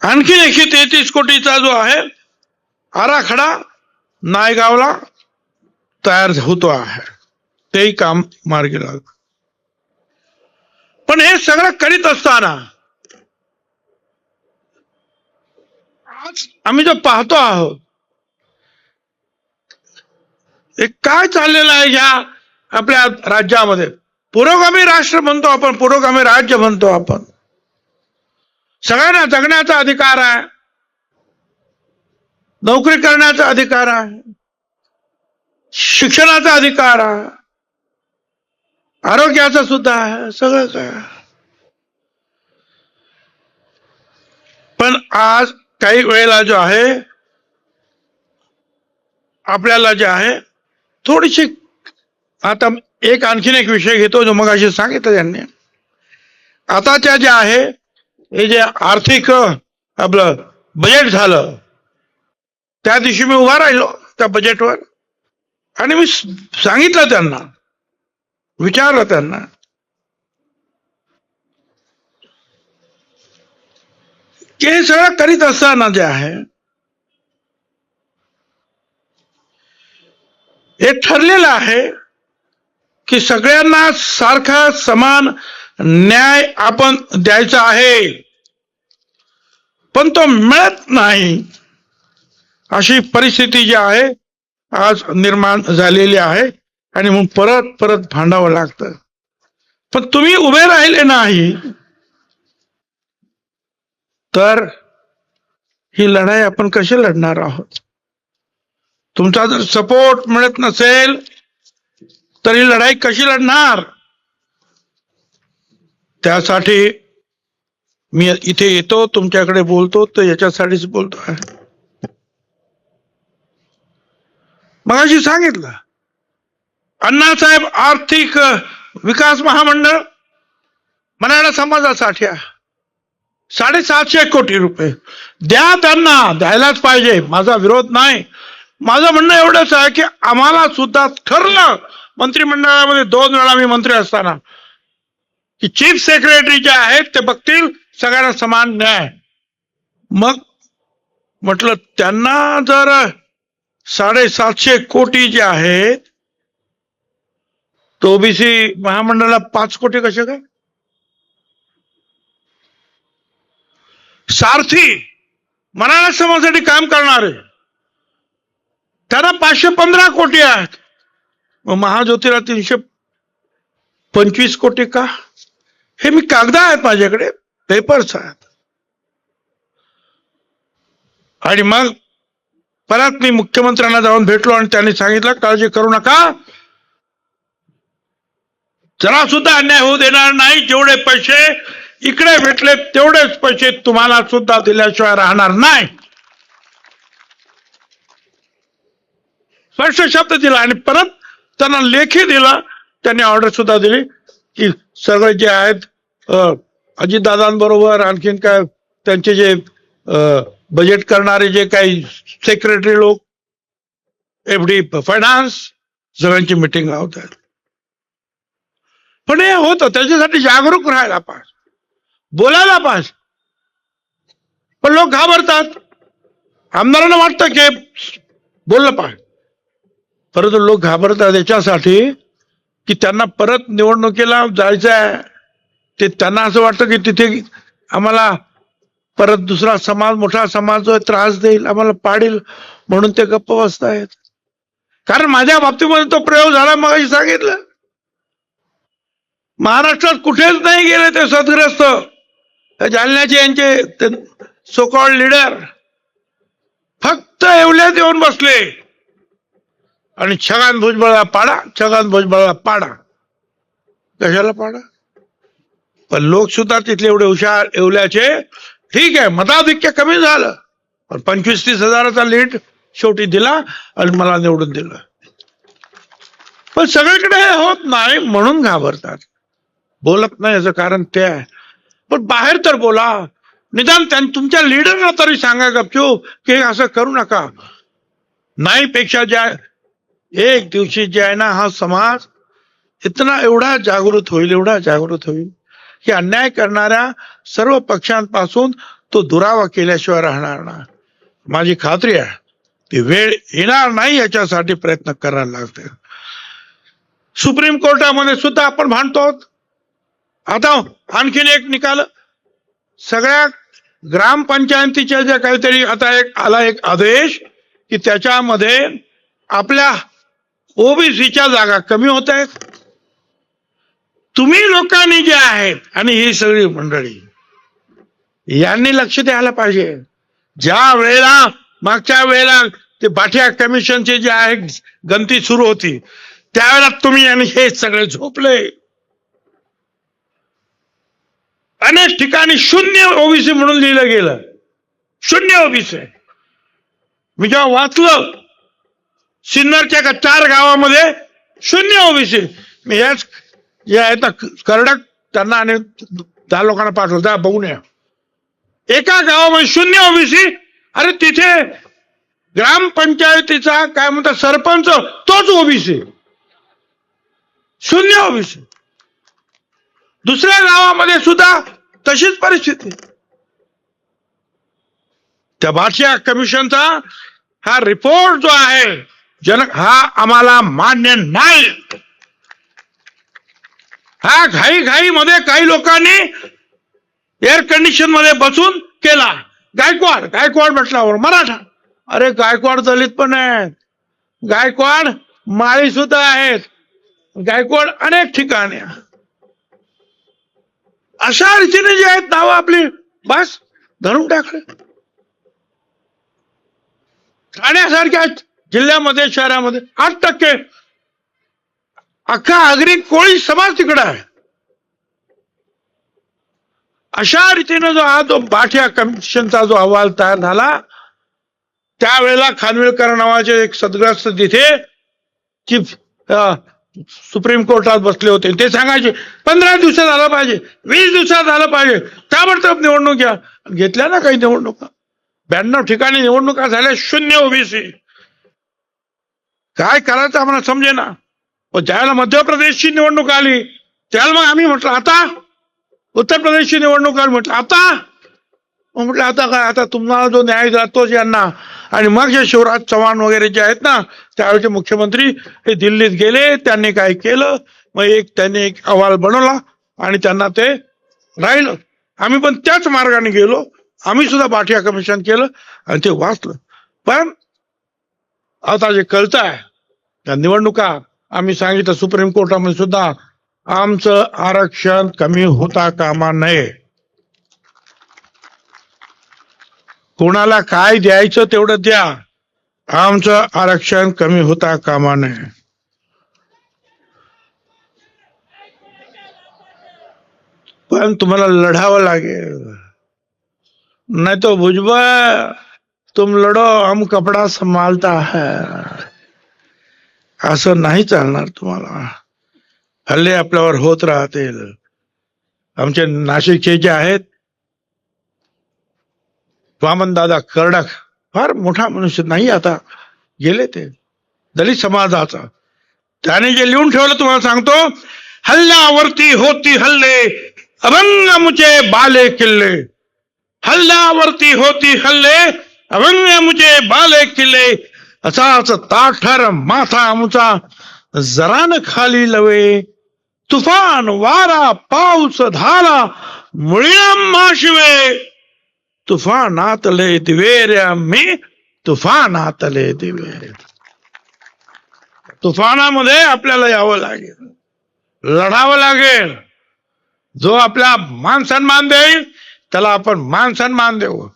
आणखी 133 कोटीचा जो आहे आराखडा नायगावला तयार होतो आहे. तेही काम मार्गी लागलं. पण हे सगळं करीत असताना आज आम्ही जो पाहतो आहोत हे काय चाललेलं आहे ह्या आपल्या राज्यामध्ये. पुरोगामी राष्ट्र म्हणतो आपण, पुरोगामी राज्य म्हणतो आपण. सगळ्यांना जगण्याचा अधिकार आहे, नोकरी करण्याचा अधिकार आहे, शिक्षणाचा अधिकार आहे, आरोग्याचा सुद्धा आहे, सगळं काय. पण आज काही वेळेला जो आहे आपल्याला जे आहे थोडीशी, आता आणखीन एक विषय घेतो जो मगाशी सांगितलं त्यांनी. आताच्या जे आहे हे जे आर्थिक आपलं बजेट झालं त्या दिवशी मी उभा राहिलो त्या बजेटवर आणि मी सांगितलं त्यांना, विचारलं त्यांना की हे सगळं करीत असताना जे आहे हे ठरलेलं आहे की सगळ्यांना सारखा समान न्याय आपण द्यायचा आहे, पण तो मिळत नाही अशी परिस्थिती जी आहे आज निर्माण झालेली आहे आणि मग परत परत भांडावं लागतं. पण तुम्ही उभे राहिले नाही तर ही लढाई आपण कशी लढणार आहोत. तुमचा जर सपोर्ट मिळत नसेल तर ही लढाई कशी लढणार. त्यासाठी मी इथे येतो, तुमच्याकडे बोलतो, तर याच्यासाठीच बोलतो आहे. मगाशी सांगितलं अण्णासाहेब आर्थिक विकास महामंडळ मराठा समाजासाठी 750 कोटी रुपये द्या, त्यांना द्यायलाच पाहिजे, माझा विरोध नाही. माझं म्हणणं एवढंच आहे की आम्हाला सुद्धा ठरलं मंत्रिमंडळामध्ये 2 वेळा मी मंत्री असताना की चीफ सेक्रेटरी जे आहेत ते बघतील सगळ्यांना समान न्याय. मग म्हटलं त्यांना जर 750 कोटी जे आहेत तो ओबीसी महामंडळाला 5 कोटी कसे काय. सारथी मराठा समाजासाठी काम करणारे त्यांना 515 कोटी आहेत. मग महाज्योतीला 325 कोटी का. हे मी कागद आहेत माझ्याकडे, पेपर्स आहेत. आणि मग परत मी मुख्यमंत्र्यांना जाऊन भेटलो आणि त्यांनी सांगितलं काळजी करू नका, जरा सुद्धा अन्याय होऊ देणार नाही. जेवढे पैसे इकडे भेटले तेवढेच पैसे तुम्हाला सुद्धा दिल्याशिवाय राहणार नाही. स्पष्ट शब्द दिला आणि परत त्यांना लेखी दिला. त्यांनी ऑर्डर सुद्धा दिली की सगळे जे आहेत अजितदादांबरोबर आणखीन काय त्यांचे जे बजेट करणारे जे काही सेक्रेटरी लोक, एफडी फायनान्स, सगळ्यांची मिटिंग होत आहेत. पण हे होतं त्याच्यासाठी जागरूक राहायला पाहिजे, बोलायला पाहिजे. पण लोक घाबरतात. आमदारांना वाटतं की बोललं पाहिजे, परंतु लोक घाबरतात याच्यासाठी की त्यांना परत निवडणुकीला जायचं आहे. ते त्यांना असं वाटतं की तिथे आम्हाला परत दुसरा समाज, मोठा समाज जो त्रास देईल, आम्हाला पाडील, म्हणून ते गप्प बसतायत. कारण माझ्या बाबतीमध्ये तो प्रयोग झाला. मग सांगितलं महाराष्ट्रात कुठेच नाही गेले ते सदग्रस्त जालन्याचे यांचे सोकॉल्ड लीडर, फक्त येवल्यात येऊन बसले आणि छगन भुजबळला पाडा, छगन भुजबळला पाडा. कशाला पाडा? पण लोक सुद्धा तिथले एवढे हुशार एवल्याचे, ठीक आहे मताधिक्य कमी झालं पण 25-30 हजाराचा लीड शेवटी दिला आणि मला निवडून दिलं. पण सगळीकडे हे होत नाही म्हणून घाबरतात, बोलत नाही याचं कारण ते आहे. पण बाहेर तर बोला, निदान तुमच्या लीडरला तरी सांगा गपचूप की असं करू नका. नाही पेक्षा ज्या एक दिवशी जे आहे ना, हा समाज इतना एवढा जागृत होईल, एवढा जागृत होईल की अन्याय करणाऱ्या सर्व पक्षांपासून तो दुरावा केल्याशिवाय राहणार नाही. माझी खात्री आहे ती वेळ येणार नाही, याच्यासाठी प्रयत्न करायला लागते. सुप्रीम कोर्टामध्ये सुद्धा आपण भांडतो. आता आणखीन एक निकाल, सगळ्या ग्रामपंचायतीच्या ज्या काहीतरी आता एक आदेश की त्याच्यामध्ये आपल्या ओबीसीच्या जागा कमी होत आहेत. तुम्ही लोकांनी जे आहेत आणि ही सगळी मंडळी यांनी लक्ष द्यायला पाहिजे. ज्या वेळेला मागच्या वेळेला ते बाठिया कमिशनची जे आहे गणती सुरू होती त्यावेळेला तुम्ही आणि हे सगळे झोपले. अनेक ठिकाणी शून्य ओबीसी म्हणून लिहिलं गेलं, शून्य ओबीसी. मी जेव्हा वाचलं सिन्नरच्या 4 गावामध्ये शून्य ओबीसी, मी हेच जे आहेत ना कर्डक त्यांना आणि 10 लोकांना पाठवलं त्या बघून या. एका गावामध्ये शून्य ओबीसी. अरे तिथे ग्रामपंचायतीचा काय म्हणतात सरपंच तोच ओबीसी, शून्य ओबीसी. दुसऱ्या गावामध्ये सुद्धा तशीच परिस्थिती. त्या बाठिया कमिशनचा हा रिपोर्ट जो आहे हा आम्हाला मान्य नाही. हा घाई मध्ये काही लोकांनी एअर कंडिशन मध्ये बसून केला. गायकवाड म्हटल्यावर मराठा. अरे गायकवाड दलित पण आहेत, गायकवाड माळी सुद्धा आहेत, गायकवाड अनेक ठिकाणी. अशा रीतीने जे आहेत नावं आपली बस धरून टाकले. ठाण्यासारख्या जिल्ह्यामध्ये शहरामध्ये 8% अख्खा आगरी कोळी समाज तिकडे आहे. अशा रीतीने जो बाठिया कमिशनचा जो अहवाल तयार झाला त्यावेळेला खानविलकर नावाचे एक सद्ग्रस्त तिथे चीफ सुप्रीम कोर्टात बसले होते. ते सांगायचे 15 दिवसात झालं पाहिजे, 20 दिवसात झालं पाहिजे, ताबडतोब निवडणूक घ्या. घेतल्या ना काही निवडणुका, 92 ठिकाणी निवडणुका झाल्या, शून्य ओबीसी. काय करायचं आम्हाला समजेना. ज्यावेळेला मध्य प्रदेशची निवडणूक आली त्यावेळेला मग आम्ही म्हटलं आता उत्तर प्रदेशची निवडणूक आली, म्हटलं आता काय, आता तुम्हाला जो न्याय जातोच यांना. आणि मग जे शिवराज चव्हाण वगैरे जे आहेत ना त्यावेळेचे मुख्यमंत्री हे दिल्लीत गेले, त्यांनी काय केलं मग त्यांनी एक अहवाल बनवला आणि त्यांना ते राहिलं. आम्ही पण त्याच मार्गाने गेलो, आम्ही सुद्धा बाठिया कमिशन केलं आणि ते वाचलं. पण आता जे कळतं आहे त्या निवडणुका आम्ही सांगितलं सुप्रीम कोर्टामध्ये सुद्धा आमचं आरक्षण कमी होता कामा नये. कोणाला काय द्यायचं तेवढं द्या, आमचं आरक्षण कमी होता कामा नये. पण तुम्हाला लढावं लागेल, नाही तो भुजबळ तुम लढो हम कपडा संभालता है, असं नाही चालणार. तुम्हाला हल्ले आपल्यावर होत राहतील. आमचे नाशिकचे जे आहेत वामनदादा कर्डक फार मोठा मनुष्य नाही, आता गेले ते दलित समाजाचा. त्याने जे लिहून ठेवलं तुम्हाला सांगतो, हल्ल्यावरती होती हल्ले अभंग मुझे बाले किल्ले, हल्ल्यावरती होती हल्ले अभंग मुझे बाले किल्ले, असाच ताठर माथा आमचा जरा न खाली लवे, तुफान वारा पाऊस धारा मुळीना माशिवे, तुफानातले दिवे मी तुफानातले दिवे. तुफानामध्ये आपल्याला यावं लागेल, लढावं लागेल. जो आपला मान सन्मान देईल त्याला आपण मान सन्मान देऊ.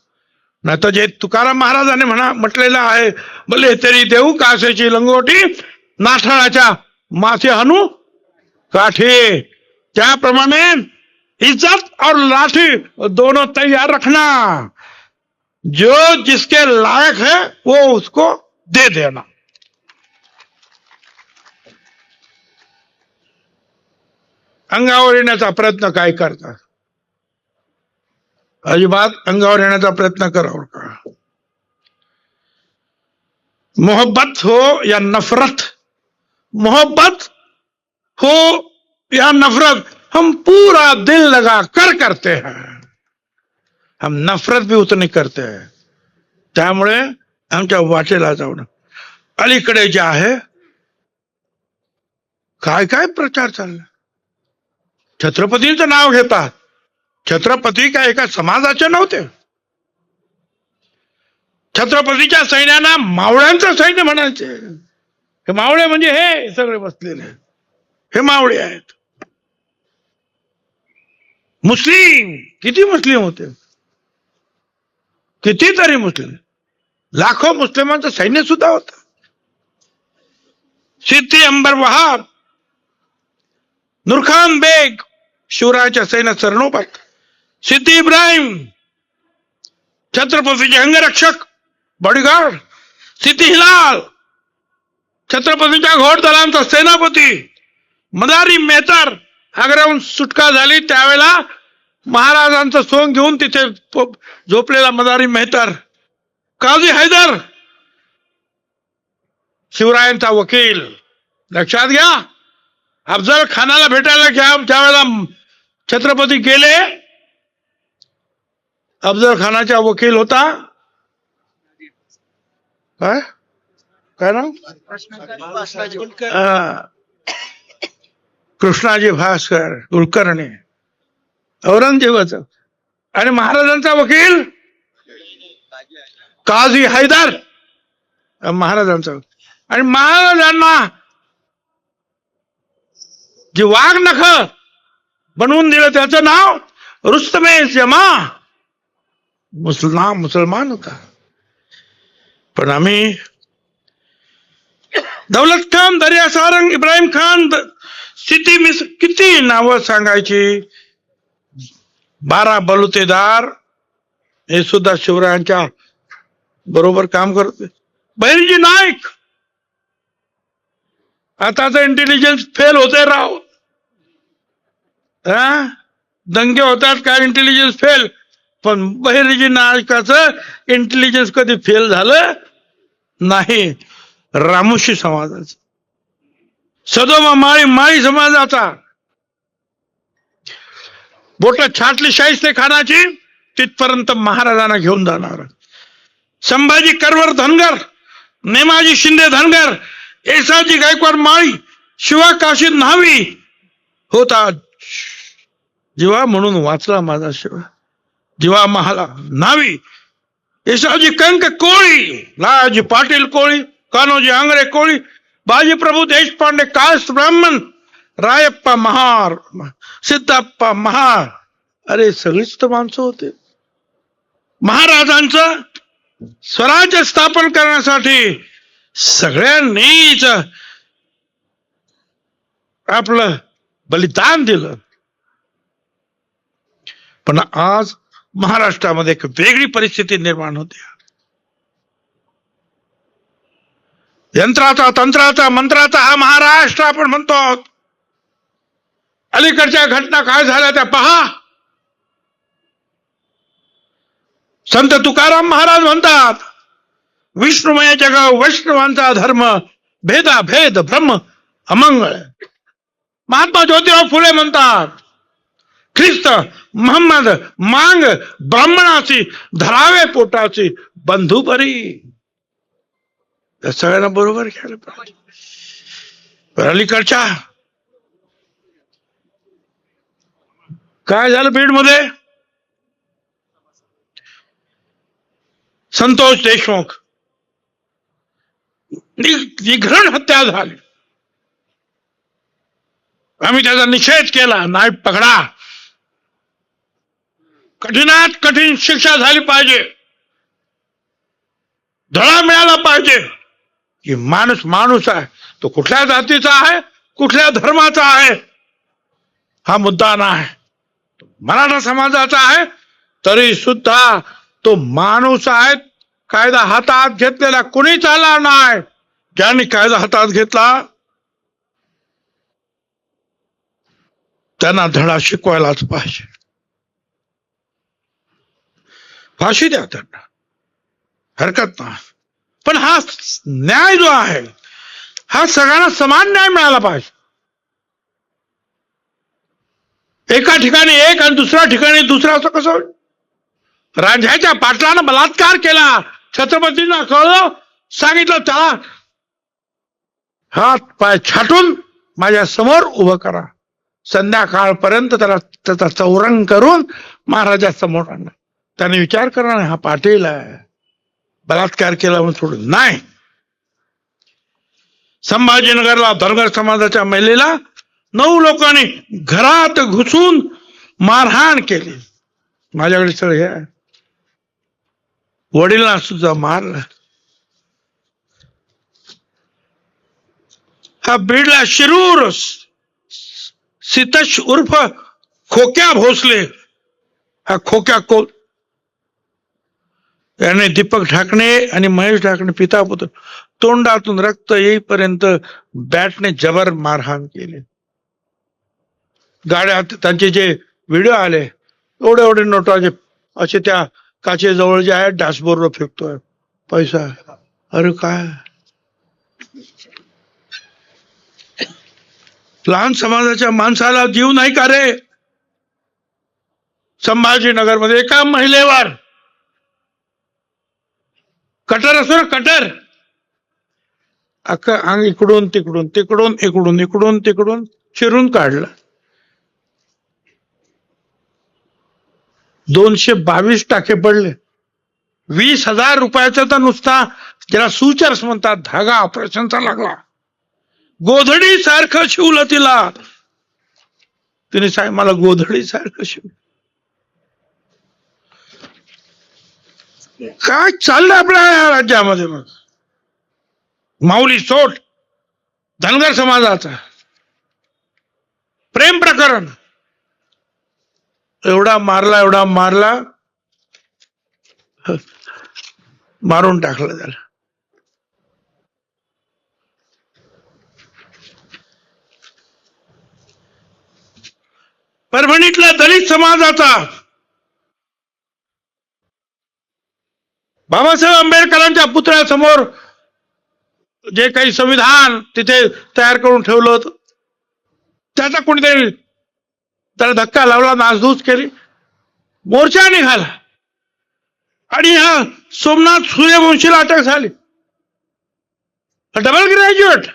नाही तर जे तुकाराम महाराजांनी म्हटलेलं आहे, भले तरी देऊ कासेची लंगोटी, नाठाळाच्या माथे हाणू काठी. त्याप्रमाणे इज्जत और लाठी दोनों तैयार रखना, जो जिसके लायक है वो उसको दे देना। अंगावर येण्याचा प्रयत्न काय करतात? अजिबात अंगावर येण्याचा प्रयत्न करावं का? मोहब्बत हो या नफरत, मोहब्बत हो या नफरत, हम पूरा दिल लगा कर करते हैं, हम नफरत भी उतनी करते हैं। त्यामुळे आमच्या वाटेला जाऊन अलीकडे जे आहे काय काय प्रचार चालला, छत्रपतींचं नाव घेतात। छत्रपती काय एका समाजाचे नव्हते, छत्रपतीच्या सैन्याला मावळ्यांचं सैन्य म्हणायचे। हे मावळे म्हणजे हे सगळे बसलेले, हे मावळे आहेत। मुस्लिम, किती मुस्लिम होते, कितीतरी मुस्लिम, लाखो मुस्लिमांचं सैन्य सुद्धा होतं। सिद्दी अंबर वहाब, नूरखान बेग शिवरायाच्या सैन्यात सरनोबत, सिद्दी इब्राहिम छत्रपतीचे अंगरक्षक बॉडीगार्ड, सिद्दी हिलाल छत्रपतीच्या घोडदलांचा सेनापती, मदारी मेहतर आग्र्याहून सुटका झाली त्यावेळेला महाराजांचं सोंग घेऊन तिथे झोपलेला मदारी मेहतर, काझी हैदर शिवरायांचा वकील। लक्षात घ्या, अफजल खानाला भेटायला ज्यावेळेला छत्रपती गेले, अफजल खानाचा वकील होता काय काय नाव, कृष्णाजी भास्कर कुलकर्णी, औरंगजेबाचा, आणि महाराजांचा वकील काझी हैदर महाराजांचा। आणि महाराजांना जे वाघ नख बनवून दिलं त्याचं नाव रुस्तमे जमा, मुसलमान होता। पण आम्ही दौलत खान, दर्या सारंग, इब्राहिम खान, सिद्दी मिस, किती नावं सांगायची। 12 बलुतेदार हे सुद्धा शिवरायांच्या बरोबर काम करते। बहिर्जी नाईक, आताच इंटेलिजन्स फेल होते राव, दंगे होतात काय इंटेलिजन्स फेल, पण बहिर्जी नाईकाचं इंटेलिजन्स कधी फेल झालं नाही। रामोशी समाजाचा, सदोमा माळी समाजाचा, बोट छाटली शाहिस्ते खानाची तिथपर्यंत महाराजांना घेऊन जाणार। संभाजी करवर धनगर, नेमाजी शिंदे धनगर, येसाजी गायकवाड माळी, शिवा काशी न्हावी होता। जीवा म्हणून वाचला माझा शिवा, जीवा महाला न्हावी, येसाजी कंक कोळी, लाजी पाटील कोळी, कान्होजी आंग्रे कोळी, बाजी प्रभू देशपांडे कास्ट ब्राह्मण, रायप्पा महार, सिद्धप्पा महार, अरे सगळीच तर माणसं होते। महाराजांचं स्वराज्य स्थापन करण्यासाठी सगळ्यांनीच आपलं बलिदान दिलं। पण आज महाराष्ट्रामध्ये एक वेगळी परिस्थिती निर्माण होते। यंत्राचा, तंत्राचा, मंत्राचा हा महाराष्ट्र आपण म्हणतो। अलीकडच्या घटना काय झाल्या त्या पहा। संत तुकाराम महाराज म्हणतात, विष्णुमय जग वैष्णवांचा धर्म, भेदा भेद ब्रह्म अमंगळ। महात्मा ज्योतिराव फुले म्हणतात, ख्रिस्त मोहम्मद मांग ब्राह्मणाची, धरावे पोटाची बंधू बरी। सगळ्यांना बरोबर घ्यायला पाहिजे। अलीकडच्या काय झालं बीड मध्ये, संतोष देशमुख निघृण हत्या झाली। आम्ही त्याचा निषेध केला, नाही पकडा, कठीणात कठीण शिक्षा झाली पाहिजे, धडा मिळाला पाहिजे की माणूस माणूस आहे, तो कुठल्या जातीचा आहे, कुठल्या धर्माचा आहे, हा मुद्दा नाही, मराठा समाजाचा आहे, तरी सुद्धा तो माणूस आहे. कायदा हातात घेतलेला कुणी चालणार नाही. ज्यांनी कायदा हातात घेतला त्यांना धडा शिकवायलाच पाहिजे. फाशी द्या त्यांना, हरकत नाही. पण हा न्याय जो आहे हा सगळ्यांना समान न्याय मिळाला पाहिजे. एका ठिकाणी एक आणि दुसऱ्या ठिकाणी दुसरा असं कसं होईल? रांझ्याच्या पाटलानं बलात्कार केला, छत्रपतींना कळलं, सांगितलं त्याला हात पाय छाटून माझ्या समोर उभं करा. संध्याकाळपर्यंत त्याचा चौरंग करून महाराजा समोर आणला. त्याने विचार करा ना, हा पाटील आहे, बलात्कार केला म्हणून सोडून नाही. संभाजीनगरला धनगर समाजाच्या महिलेला 9 लोकांनी घरात घुसून मारहाण केली. माझ्याकडे सगळं हे आहे. वडिलांना सुद्धा मारलं. हा बीडला शिरूर सितश उर्फ खोक्या भोसले, हा खोक्या कोल याने दीपक ढाकणे आणि महेश ढाकणे पिता पुत्र तोंडातून रक्त येईपर्यंत बॅटने जबर मारहाण केली. गाड्या त्यांचे जे व्हिडिओ आले एवढे एवढे नोटाचे असे त्या काचेजवळ जे आहे डॅशबोर्डवर फेकतोय पैसा. अरे काय लहान समाजाच्या माणसाला जीव नाही का रे? संभाजीनगरमध्ये एका महिलेवर कटर असतो ना, कटर अख्खा अंग इकडून तिकडून तिकडून इकडून इकडून तिकडून चिरून काढलं. 222 टाके पडले. 20,000 रुपयाचा तर नुसता ज्याला सुचर्स म्हणतात धागा ऑपरेशनचा लागला. गोधडी सारखं शिवलं तिला. तिने साहेब मला गोधडी सारखं शिवलं. काय चाललंय आपल्या या राज्यामध्ये? मग माऊली सोट धनगर समाजाचा प्रेम प्रकरण एवढा मारला मारून टाकलं त्याला. परभणीतल्या दलित समाजाचा बाबासाहेब आंबेडकरांच्या पुतळ्यासमोर जे काही संविधान तिथे तयार करून ठेवलं होतं त्याचा कोणीतरी त्याला धक्का लावला, नासधूस केली, मोर्चा निघाला आणि हा सोमनाथ सूर्यवंशीला अटक झाली. डबल ग्रॅज्युएट,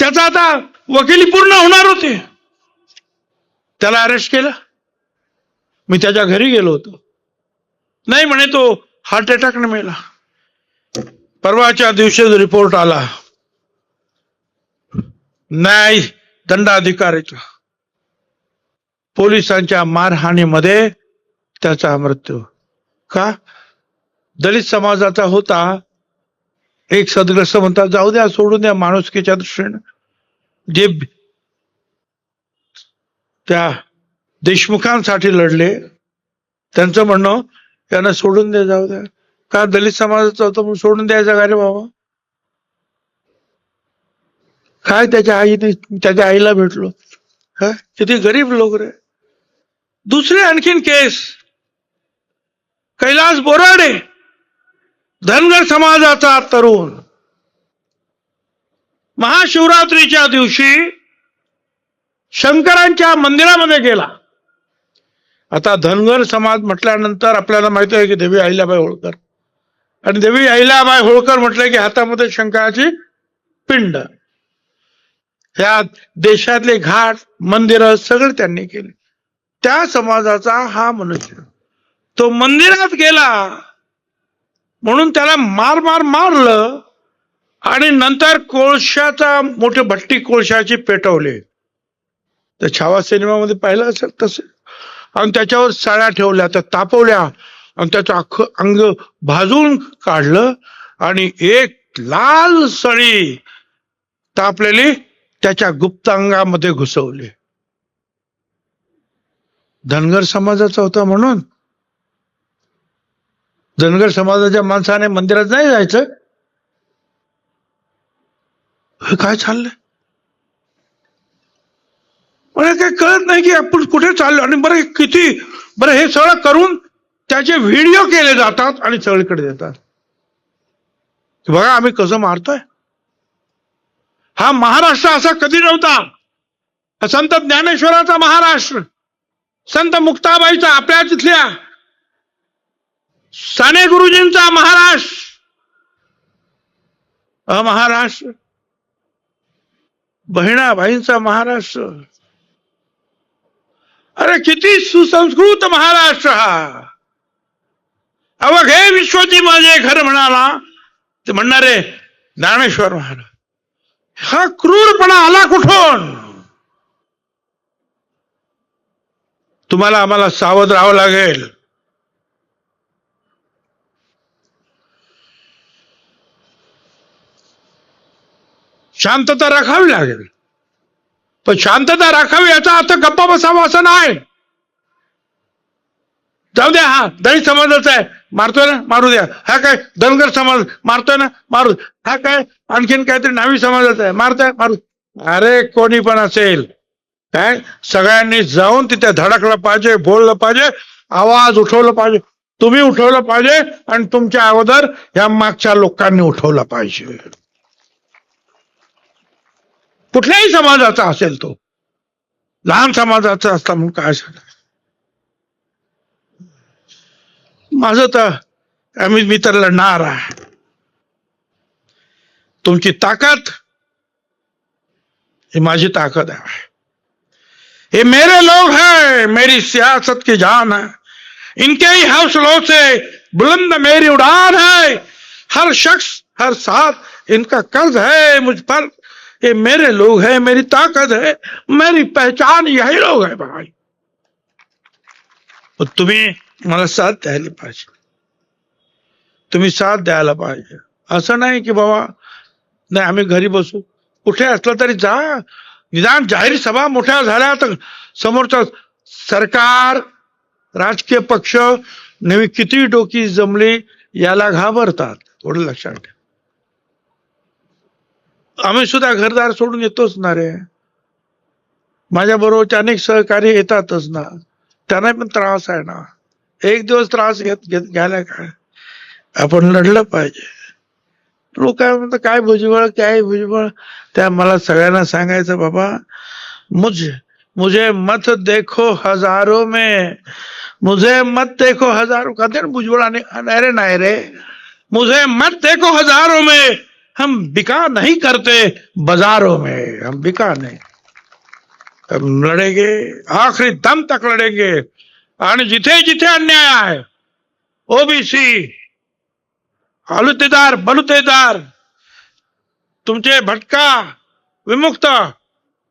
त्याचा आता वकिली पूर्ण होणार होती, त्याला अरेस्ट केलं. मी त्याच्या घरी गेलो होतो. नाही म्हणे तो हार्ट अटॅकने मेला. परवाच्या दिवशी रिपोर्ट आला न्याय दंडाधिकारीचा, पोलिसांच्या मारहाणीमध्ये त्याचा मृत्यू. का? दलित समाजाचा होता. एक सदग्रस्त म्हणतात जाऊ द्या, सोडून द्या, माणुसकीच्या दृष्टीने जे त्या देशमुखांसाठी लढले त्यांचं म्हणणं त्यांना सोडून द्या, जाऊ द्या. का दलित समाजाचा होतं म्हणून सोडून द्यायचा का रे बाबा? काय त्याच्या आईला भेटलो, किती गरीब लोक रे. दुसरी आणखीन केस, कैलास बोराडे धनगर समाजाचा तरुण महाशिवरात्रीच्या दिवशी शंकरांच्या मंदिरामध्ये गेला. आता धनगर समाज म्हटल्यानंतर आपल्याला माहिती आहे की देवी अहिल्याबाई होळकर, आणि देवी अहिल्याबाई होळकर म्हटलं की हातामध्ये शंकराची पिंड. ह्या देशातले घाट मंदिरं सगळे त्यांनी केले. त्या समाजाचा हा मनुष्य तो मंदिरात गेला म्हणून त्याला मारलं आणि नंतर कोळशाचा मोठे भट्टी कोळशाची पेटवले. तर छावा सिनेमामध्ये पाहिलं असेल तसे. आणि त्याच्यावर साड्या ठेवल्या, त्या तापवल्या आणि त्याचं अख्खं अंग भाजून काढलं आणि एक लाल सळी तापलेली त्याच्या गुप्तांगामध्ये घुसवली. धनगर समाजाचा होता म्हणून धनगर समाजाच्या माणसाने मंदिरात नाही जायचं? हे काय चाललंय? मला काही कळत नाही की आपण कुठे चाललो. आणि बरं हे सगळं करून त्याचे व्हिडिओ केले जातात आणि सगळीकडे देतात. बघा आम्ही कसं मारतोय. हा महाराष्ट्र असा कधी नव्हता. संत ज्ञानेश्वराचा महाराष्ट्र, संत मुक्ताबाईचा आपल्या तिथल्या साने गुरुजींचा महाराष्ट्र, महाराष्ट्र बहिणाबाईंचा महाराष्ट्र. अरे किती सुसंस्कृत महाराष्ट्र हा. अवघे विश्वची माझे घर म्हणाला ते म्हणणारे ज्ञानेश्वर महाराज. हा क्रूरपणा आला कुठून? तुम्हाला आम्हाला सावध राहावं लागेल. शांतता राखावी लागेल. पण शांतता राखावी याचा अर्थ गप्पा बसावा असं नाही. जाऊ द्या, हा दलित समाजाचा आहे मारतोय ना मारू द्या. हा काय धनगर समाज मारतोय ना मारू. हा काय आणखीन काहीतरी न्हावी समाजाचा आहे मारतोय मारू. अरे कोणी पण असेल काय, सगळ्यांनी जाऊन तिथे धडकलं पाहिजे, बोललं पाहिजे, आवाज उठवलं पाहिजे. तुम्ही उठवलं पाहिजे आणि तुमच्या अगोदर या मागच्या लोकांनी उठवलं पाहिजे. कुठल्याही समाजाचा असेल तो, लहान समाजाचा असता म्हणून काय सांगा. माझं तर मी तर लढणार आहे. तुमची ताकद ही माझी ताकद आहे. ये मेरे लोग हैं, मेरी सियासत की जान है. इनके ही हौसलों से बुलंद मेरी उड़ान है. हर शख्स हर साथ इनका कर्ज है मुझ पर. ये मेरे लोग हैं, मेरी ताकत है, मेरी पहचान यही लोग है भाई. तुम्ही मला साथ द्यायला पाहिजे. तुम्ही साथ द्यायला पाहिजे. असं नाही की बाबा नाही आम्ही घरी बसू. कुठे असलं तरी जा. निदान जाहीर सभा मोठ्या झाल्या तर समोरचं सरकार, राजकीय पक्ष नवी किती डोकी जमली याला घाबरतात. थोडं लक्षात ठेवा. आम्ही सुद्धा घरदार सोडून येतोच ना रे. माझ्या बरोबरचे अनेक सहकारी येतातच ना. त्यांना पण त्रास आहे ना. एक दिवस त्रास घ्यायला काय, आपण लढलं पाहिजे. लोक काय म्हणतात काय भुजबळ काय भुजबळ. त्या मला सगळ्यांना सांगायचं बाबा मुझे मत देखो हजारों में, मुझे मत देखो हजारों. कहते ना भुजबळाने अरे नाही रे, मुझे मत देखो हजारों में, हम बिका नहीं करते बाजारों में. हम बिका नहीं, हम लड़ेंगे आखिरी दम तक लड़ेंगे. आणि जिथे जिथे अन्याय आहे, ओबीसी आलुतेदार बलुतेदार तुमचे भटका विमुक्त,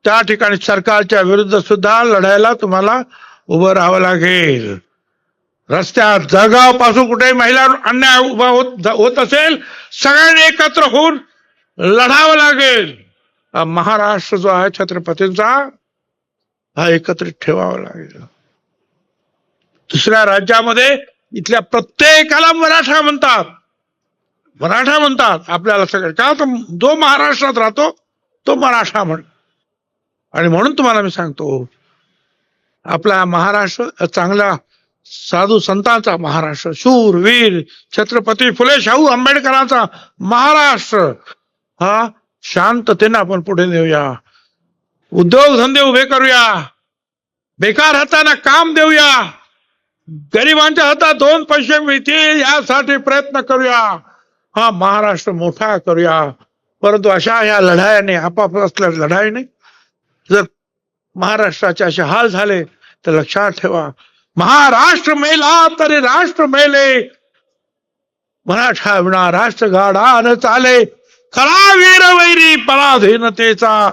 त्या ठिकाणी सरकारच्या विरुद्ध सुद्धा लढायला तुम्हाला उभं राहावं लागेल. रस्त्यात जळगाव पासून कुठेही महिला अन्याय उभा होत असेल, सगळ्यांनी एकत्र होऊन लढावं लागेल. महाराष्ट्र जो आहे छत्रपतींचा हा एकत्रित ठेवावा लागेल. दुसऱ्या राज्यामध्ये इथल्या प्रत्येकाला मराठा म्हणतात, मराठा म्हणतात. आपल्याला सगळं का तर जो महाराष्ट्रात राहतो तो मराठा म्हण. आणि म्हणून तुम्हाला मी सांगतो आपला महाराष्ट्र चांगला साधू संतांचा महाराष्ट्र, शूरवीर छत्रपती फुले शाहू आंबेडकरांचा महाराष्ट्र हा शांततेने आपण पुढे नेऊया. उद्योगधंदे उभे करूया, बेकार हातांना काम देऊया, गरिबांच्या हातात 2 पैसे मिळतील यासाठी प्रयत्न करूया. हा महाराष्ट्र मोठा करूया. परंतु अशा ह्या लढाईने आपापल्या लढाईने जर महाराष्ट्राचे असे हाल झाले तर लक्षात ठेवा, महाराष्ट्र मेला तरी राष्ट्र मेले, मराठा विना राष्ट्र गाडा न चाले, खरा वीरवैरी पराधीनतेचा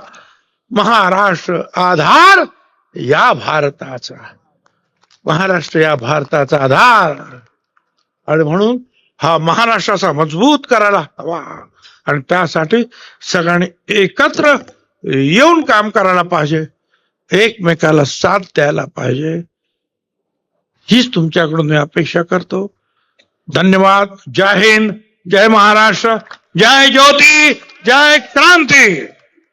महाराष्ट्र आधार या भारताचा, महाराष्ट्र या भारताचा आधार. आणि म्हणून हा महाराष्ट्राचा मजबूत करायला हवा. आणि त्यासाठी सगळ्यांनी एकत्र येऊन काम करायला पाहिजे, एकमेकाला साथ द्यायला पाहिजे. हीच तुमच्याकडून मी अपेक्षा करतो. धन्यवाद. जय हिंद, जय महाराष्ट्र, जय ज्योती, जय क्रांती.